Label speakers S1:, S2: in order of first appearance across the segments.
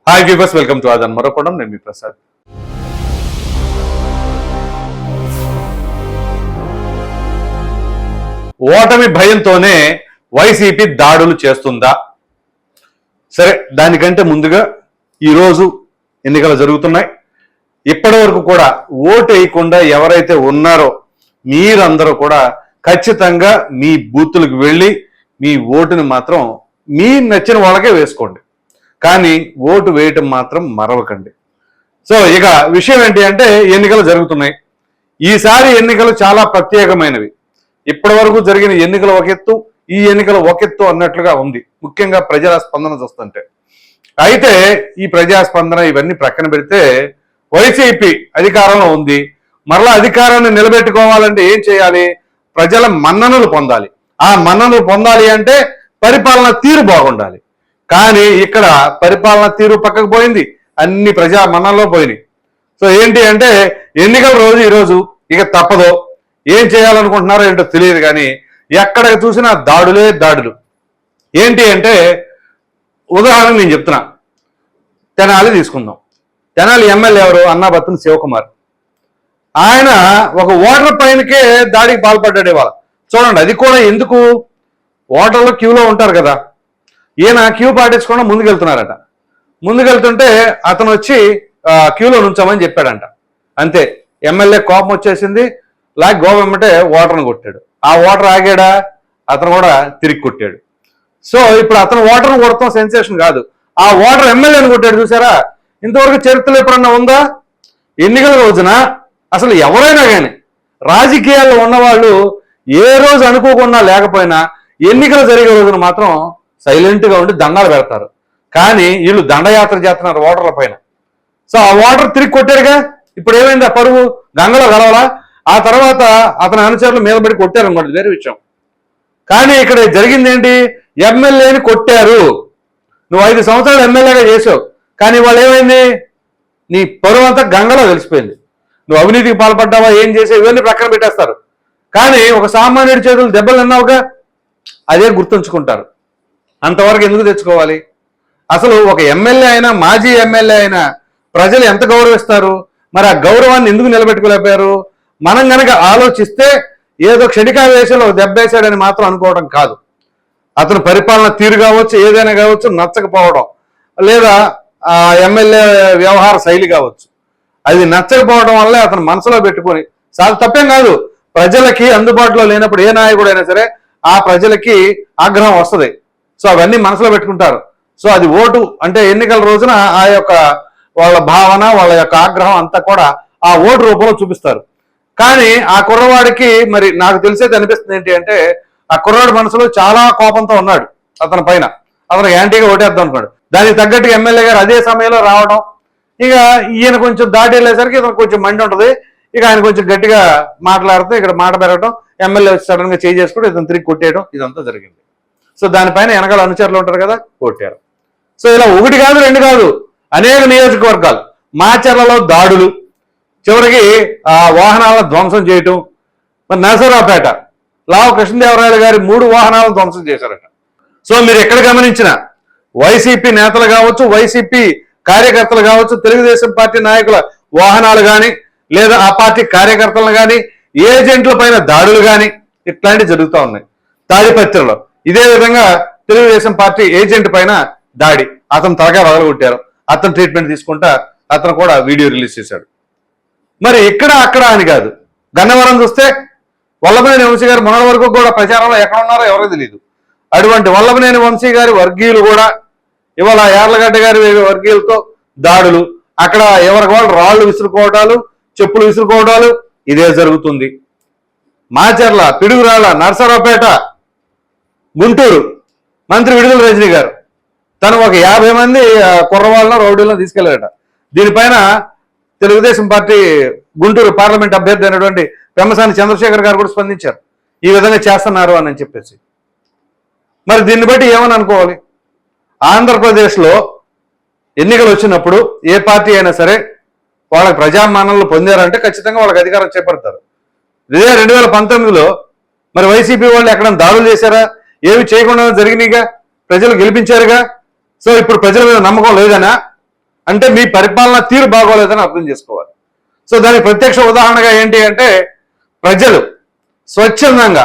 S1: Hi viewers, welcome to ఆదాన్ మరొకడం. నేను మీ ప్రసాద్. ఓటమి భయంతోనే వైసీపీ దాడులు చేస్తుందా? సరే, దానికంటే ముందుగా ఈరోజు ఎన్నికలు జరుగుతున్నాయి. ఇప్పటి వరకు కూడా ఓటు వేయకుండా ఎవరైతే ఉన్నారో మీరందరూ కూడా ఖచ్చితంగా మీ బూతులకు వెళ్ళి మీ ఓటుని మాత్రం మీ నచ్చిన వాళ్ళకే వేసుకోండి, కానీ ఓటు వేయటం మాత్రం మరవకండి. సో ఇక విషయం ఏంటి అంటే, ఎన్నికలు జరుగుతున్నాయి. ఈసారి ఎన్నికలు చాలా ప్రత్యేకమైనవి. ఇప్పటి వరకు జరిగిన ఎన్నికలు ఒక ఎత్తు, ఈ ఎన్నికలు ఒక ఎత్తు అన్నట్లుగా ఉంది, ముఖ్యంగా ప్రజల స్పందన చూస్తుంటే. అయితే ఈ ప్రజాస్పందన ఇవన్నీ ప్రక్కన పెడితే వైసీపీ అధికారంలో ఉంది. మరలా అధికారాన్ని నిలబెట్టుకోవాలంటే ఏం చేయాలి? ప్రజల మన్ననలు పొందాలి. ఆ మన్ననలు పొందాలి అంటే పరిపాలన తీరు బాగుండాలి. కానీ ఇక్కడ పరిపాలన తీరు పక్కకు పోయింది, అన్ని ప్రజా మన్ననలో పోయినాయి. సో ఏంటి అంటే, ఎన్నికల రోజు ఈరోజు ఇక తప్పదో, ఏం చేయాలనుకుంటున్నారో ఏంటో తెలియదు, కానీ ఎక్కడ చూసినా దాడులే దాడులు. ఏంటి అంటే, ఉదాహరణకు నేను చెప్తున్నా, తెనాలి తీసుకుందాం. తెనాలి ఎమ్మెల్యే ఎవరు? అన్నాబత్తుని శివకుమార్. ఆయన ఒక ఓటర్ పైనకే దాడికి పాల్పడ్డాడు ఇవాళ. చూడండి, అది కూడా ఎందుకు? ఓటర్లు క్యూలో ఉంటారు కదా, ఈయన క్యూ పాటించకుండా ముందుకెళ్తున్నారట. ముందుకెళ్తుంటే అతను వచ్చి క్యూలో నుంచోమని చెప్పాడంట. అంతే, ఎమ్మెల్యే కోపం వచ్చేసింది, లాగ్ గోవెమ్మటే ఓటర్ను కొట్టాడు. ఆ ఓటర్ ఆగాడా? అతను కూడా తిరిగి కొట్టాడు. సో ఇప్పుడు అతను ఓటర్ను కొడతాం సెన్సేషన్ కాదు, ఆ ఓటర్ ఎమ్మెల్యేని కొట్టాడు. చూసారా? ఇంతవరకు చరిత్రలో ఎప్పుడన్నా ఉందా? ఎన్నికల రోజున అసలు ఎవరైనా కానీ రాజకీయాల్లో ఉన్నవాళ్ళు ఏ రోజు అనుకోకుండా లేకపోయినా ఎన్నికలు జరిగే రోజున మాత్రం సైలెంట్గా ఉండి దండాలు పెడతారు. కానీ వీళ్ళు దండయాత్ర చేస్తున్నారు ఓటర్ల పైన. సో ఆ ఓటర్ తిరిగి కొట్టారుగా. ఇప్పుడు ఏమైంది? ఆ పరువు గంగలో కలవాలా? ఆ తర్వాత అతని అనుచరులు మీద పడి కొట్టారు అన్నమాట, వేరే విషయం. కానీ ఇక్కడ జరిగింది ఏంటి? ఎమ్మెల్యేని కొట్టారు. నువ్వు 5 సంవత్సరాలు ఎమ్మెల్యేగా చేసావు, కానీ వాళ్ళు ఏమైంది? నీ పరువు అంతా గంగలో కలిసిపోయింది. నువ్వు అవినీతికి పాల్పడ్డావా, ఏం చేసావు, ఇవన్నీ ప్రక్కన పెట్టేస్తారు. కానీ ఒక సామాన్యుడి చేతులు దెబ్బలు అన్నావుగా, అదే గుర్తుంచుకుంటారు. అంతవరకు ఎందుకు తెచ్చుకోవాలి? అసలు ఒక ఎమ్మెల్యే అయినా, మాజీ ఎమ్మెల్యే అయినా ప్రజలు ఎంత గౌరవిస్తారు? మరి ఆ గౌరవాన్ని ఎందుకు నిలబెట్టుకోలేకపోయారు? మనం గనక ఆలోచిస్తే ఏదో క్షణికావేశంలో దెబ్బేశాడని మాత్రం అనుకోవడం కాదు. అతను పరిపాలన తీరు కావచ్చు, ఏదైనా కావచ్చు, నచ్చకపోవడం, లేదా ఆ ఎమ్మెల్యే వ్యవహార శైలి కావచ్చు, అది నచ్చకపోవడం వల్లే అతను మనసులో పెట్టుకొని, తప్పేం కాదు. ప్రజలకి అందుబాటులో లేనప్పుడు ఏ నాయకుడైనా సరే ఆ ప్రజలకి ఆగ్రహం వస్తుంది. సో అవన్నీ మనసులో పెట్టుకుంటారు. సో అది ఓటు అంటే ఎన్నికల రోజున ఆ యొక్క వాళ్ళ భావన, వాళ్ళ యొక్క ఆగ్రహం అంతా కూడా ఆ ఓటు రూపంలో చూపిస్తారు. కానీ ఆ కుర్రవాడికి మరి నాకు తెలిసేది అనిపిస్తుంది ఏంటి అంటే, ఆ కుర్రవాడి మనసులో చాలా కోపంతో ఉన్నాడు అతని పైన. అతను యాంటీగా ఓటేద్దాం అనుకున్నాడు. దానికి తగ్గట్టుగా ఎమ్మెల్యే గారు అదే సమయంలో రావడం, ఇక ఈయన కొంచెం దాటి వెళ్ళేసరికి ఇతను కొంచెం మండి ఉంటుంది. ఇక ఆయన కొంచెం గట్టిగా మాట్లాడుతూ ఇక్కడ మాట పెరగడం, ఎమ్మెల్యే సడన్ గా చేంజ్ చేసుకుంటూ ఇతను తిరిగి కొట్టేయడం, ఇదంతా జరిగింది. సో దానిపైన వెనకాల అనుచరులు ఉంటారు కదా, కొట్టారు. సో ఇలా ఒకటి కాదు, రెండు కాదు, అనేక నియోజకవర్గాలు మాచర్లలో దాడులు, చివరికి ఆ వాహనాలను ధ్వంసం చేయటం. మరి నరసరావుపేట లావు కృష్ణదేవరాయలు గారి 3 వాహనాలను ధ్వంసం చేశారట. సో మీరు ఎక్కడ గమనించినా వైసీపీ నేతలు కావచ్చు, వైసీపీ కార్యకర్తలు కావచ్చు, తెలుగుదేశం పార్టీ నాయకుల వాహనాలు కానీ, లేదా ఆ పార్టీ కార్యకర్తలను కానీ, ఏజెంట్ల పైన దాడులు కానీ ఇట్లాంటివి జరుగుతూ ఉన్నాయి. తాడిపత్రిలో ఇదే విధంగా తెలుగుదేశం పార్టీ ఏజెంట్ పైన దాడి, అతను తలగా వదలగొట్టారు. అతను ట్రీట్మెంట్ తీసుకుంటా అతను కూడా వీడియో రిలీజ్ చేశాడు. మరి ఇక్కడ అక్కడ అని కాదు, గన్నవరం చూస్తే వల్లభనేని వంశీ గారు మొన్నటి వరకు కూడా ప్రచారంలో ఎక్కడ ఉన్నారో ఎవరో తెలియదు. అటువంటి వల్లభనేని వంశీ గారి వర్గీయులు కూడా ఇవాళ యార్లగడ్డ గారి వర్గీయులతో దాడులు, అక్కడ ఎవరికి వాళ్ళు రాళ్లు విసురుకోవడాలు, చెప్పులు విసురుకోవడాలు, ఇదే జరుగుతుంది. మాచర్ల, పిడుగురాళ్ళ, నరసరావుపేట, గుంటూరు మంత్రి విడుదల రజనీ గారు తను ఒక 50 మంది కుర్రవాళ్ళను, రౌడీలను తీసుకెళ్లారట. దీనిపైన తెలుగుదేశం పార్టీ గుంటూరు పార్లమెంట్ అభ్యర్థి అయినటువంటి పెమ్మసాని చంద్రశేఖర్ గారు కూడా స్పందించారు, ఈ విధంగా చేస్తున్నారు అని చెప్పేసి. మరి దీన్ని బట్టి ఏమని అనుకోవాలి? ఆంధ్రప్రదేశ్లో ఎన్నికలు వచ్చినప్పుడు ఏ పార్టీ అయినా సరే వాళ్ళకి ప్రజామానంలో పొందారంటే ఖచ్చితంగా వాళ్ళకి అధికారం చేపడతారు. ఇదే 2019లో మరి వైసీపీ వాళ్ళు ఎక్కడ దాడులు చేశారా? ఏమి చేయకుండా జరిగినాయిగా, ప్రజలు గెలిపించారుగా. సో ఇప్పుడు ప్రజల మీద నమ్మకం లేదనా? అంటే మీ పరిపాలన తీరు బాగోలేదని అర్థం చేసుకోవాలి. సో దానికి ప్రత్యక్ష ఉదాహరణగా ఏంటి అంటే ప్రజలు స్వచ్ఛందంగా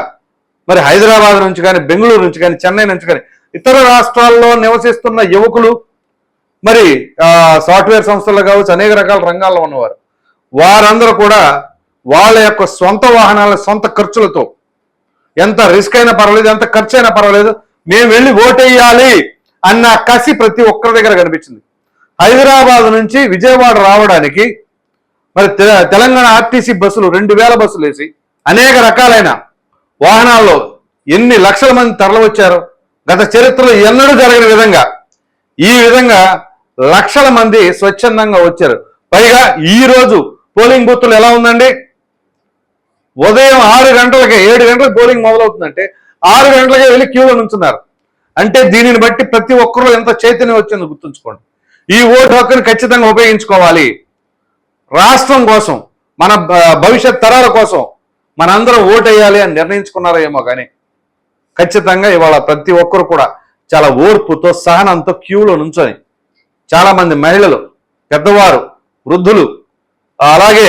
S1: మరి హైదరాబాద్ నుంచి కానీ, బెంగళూరు నుంచి కానీ, చెన్నై నుంచి కానీ, ఇతర రాష్ట్రాల్లో నివసిస్తున్న యువకులు, మరి సాఫ్ట్వేర్ సంస్థలు కావచ్చు, అనేక రకాల రంగాల్లో ఉన్నవారు, వారందరూ కూడా వాళ్ళ యొక్క సొంత వాహనాల సొంత ఖర్చులతో, ఎంత రిస్క్ అయినా పర్వాలేదు, ఎంత ఖర్చు అయినా పర్వాలేదు, మేము వెళ్ళి ఓటేయాలి అన్న కసి ప్రతి ఒక్కరి దగ్గర కనిపించింది. హైదరాబాద్ నుంచి విజయవాడ రావడానికి మరి తెలంగాణ ఆర్టీసీ బస్సులు 2000 బస్సులు వేసి అనేక రకాలైన వాహనాల్లో ఎన్ని లక్షల మంది తరలివచ్చారో గత చరిత్రలో ఎన్నడూ జరగని విధంగా ఈ విధంగా లక్షల మంది స్వచ్ఛందంగా వచ్చారు. పైగా ఈ రోజు పోలింగ్ బూత్లు ఎలా ఉందండి, ఉదయం 6 గంటలకే 7 గంటలకు పోలింగ్ మొదలవుతుందంటే 6 గంటలకే వెళ్ళి క్యూలో నుంచున్నారు. అంటే దీనిని బట్టి ప్రతి ఒక్కరూ ఎంత చైతన్యం వచ్చిందో గుర్తుంచుకోండి. ఈ ఓటు హక్కుని ఖచ్చితంగా ఉపయోగించుకోవాలి. రాష్ట్రం కోసం, మన భవిష్యత్ తరాల కోసం మనందరం ఓటు వేయాలి అని నిర్ణయించుకున్నారో ఏమో కానీ ఖచ్చితంగా ఇవాళ ప్రతి ఒక్కరు కూడా చాలా ఓర్పుతో, సహనంతో క్యూలో నుంచొని, చాలా మంది మహిళలు, పెద్దవారు, వృద్ధులు, అలాగే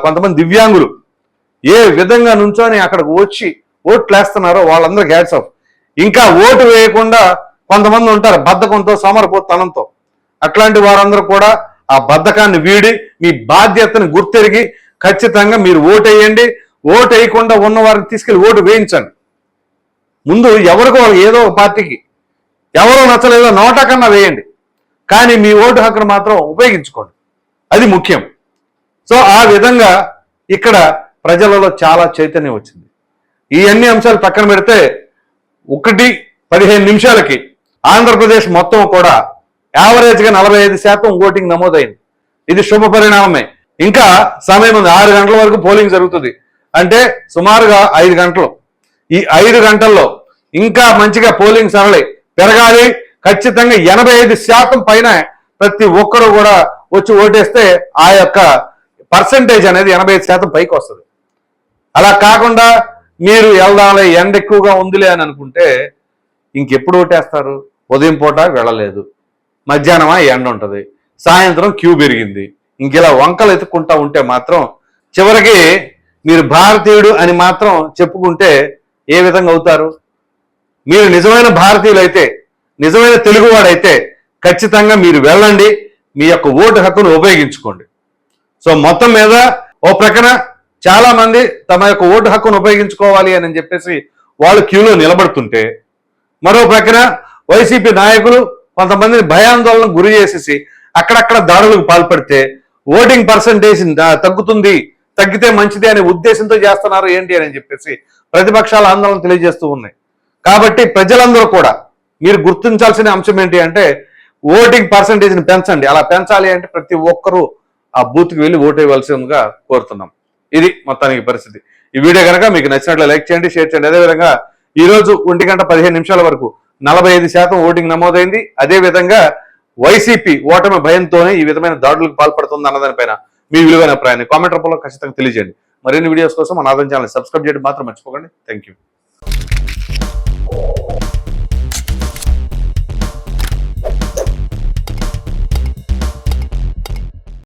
S1: కొంతమంది దివ్యాంగులు ఏ విధంగా నుంచొని అక్కడికి వచ్చి ఓట్లు వేస్తున్నారో వాళ్ళందరూ హ్యాట్స్ ఆఫ్. ఇంకా ఓటు వేయకుండా కొంతమంది ఉంటారు బద్ధకంతో, సోమరిపోతనంతో. అట్లాంటి వారందరూ కూడా ఆ బద్ధకాన్ని వీడి మీ బాధ్యతను గుర్తెరిగి ఖచ్చితంగా మీరు ఓటు వేయండి. ఓటు వేయకుండా ఉన్న వారిని తీసుకెళ్లి ఓటు వేయించండి. ముందు ఎవరికో ఏదో ఒక పార్టీకి ఎవరో నచ్చలేదో నోటా కన్నా వేయండి, కానీ మీ ఓటు హక్కును మాత్రం ఉపయోగించుకోండి. అది ముఖ్యం. సో ఆ విధంగా ఇక్కడ ప్రజలలో చాలా చైతన్యం వచ్చింది. ఈ అన్ని అంశాలు పక్కన పెడితే 1-15 నిమిషాలకి ఆంధ్రప్రదేశ్ మొత్తం కూడా యావరేజ్గా 45% ఓటింగ్ నమోదైంది. ఇది శుభ పరిణామమే. ఇంకా సమయం ఉంది, 6 గంటల వరకు పోలింగ్ జరుగుతుంది. అంటే సుమారుగా 5 గంటలు. ఈ 5 గంటల్లో ఇంకా మంచిగా పోలింగ్ సరళి పెరగాలి. ఖచ్చితంగా 85% పైన ప్రతి ఒక్కరూ కూడా వచ్చి ఓటేస్తే ఆ యొక్క పర్సంటేజ్ అనేది 85% పైకి వస్తుంది. అలా కాకుండా మీరు వెళ్దాంలే, ఎండ ఎక్కువగా ఉందిలే అని అనుకుంటే ఇంకెప్పుడు ఓటేస్తారు? ఉదయం పూట వెళ్ళలేదు, మధ్యాహ్నమా ఎండ ఉంటుంది, సాయంత్రం క్యూ పెరిగింది, ఇంకెలా వంకలు ఎత్తుకుంటా ఉంటే మాత్రం చివరికి మీరు భారతీయుడు అని మాత్రం చెప్పుకుంటే ఏ విధంగా అవుతారు? మీరు నిజమైన భారతీయులైతే, నిజమైన తెలుగువాడైతే ఖచ్చితంగా మీరు వెళ్ళండి, మీ యొక్క ఓటు హక్కును ఉపయోగించుకోండి. సో మొత్తం మీద ఓ ప్రక్కన చాలా మంది తమ యొక్క ఓటు హక్కును ఉపయోగించుకోవాలి అని చెప్పేసి వాళ్ళు క్యూలో నిలబడుతుంటే, మరో ప్రక్కన వైసీపీ నాయకులు కొంతమందిని భయాందోళనకు గురి చేసేసి అక్కడక్కడ దాడులకు పాల్పడితే ఓటింగ్ పర్సంటేజ్ తగ్గుతుంది, తగ్గితే మంచిది అనే ఉద్దేశంతో చేస్తున్నారు ఏంటి అని చెప్పేసి ప్రతిపక్షాల ఆందోళన తెలియజేస్తూ ఉన్నాయి. కాబట్టి ప్రజలందరూ కూడా మీరు గుర్తించాల్సిన అంశం ఏంటి అంటే ఓటింగ్ పర్సంటేజ్ని పెంచండి. అలా పెంచాలి అంటే ప్రతి ఒక్కరూ ఆ బూత్కి వెళ్ళి ఓటు వేయవలసిందిగా కోరుతున్నాం. ఇది మొత్తానికి పరిస్థితి. ఈ వీడియో కనుక మీకు నచ్చినట్లు లైక్ చేయండి, షేర్ చేయండి. అదేవిధంగా ఈ రోజు 1:15 వరకు 45% ఓటింగ్ నమోదైంది. అదేవిధంగా వైసీపీ ఓటమి భయంతోనే ఈ విధమైన దాడులకు పాల్పడుతుంది అన్నదానిపైన మీ విలువైన అభిప్రాయాన్ని కామెంట్ రూపంలో ఖచ్చితంగా తెలియజేయండి. మరిన్ని వీడియోస్ కోసం మన ఆదాయం ఛానల్ సబ్స్క్రైబ్ చేయడం మాత్రం మర్చిపోకండి. Thank you.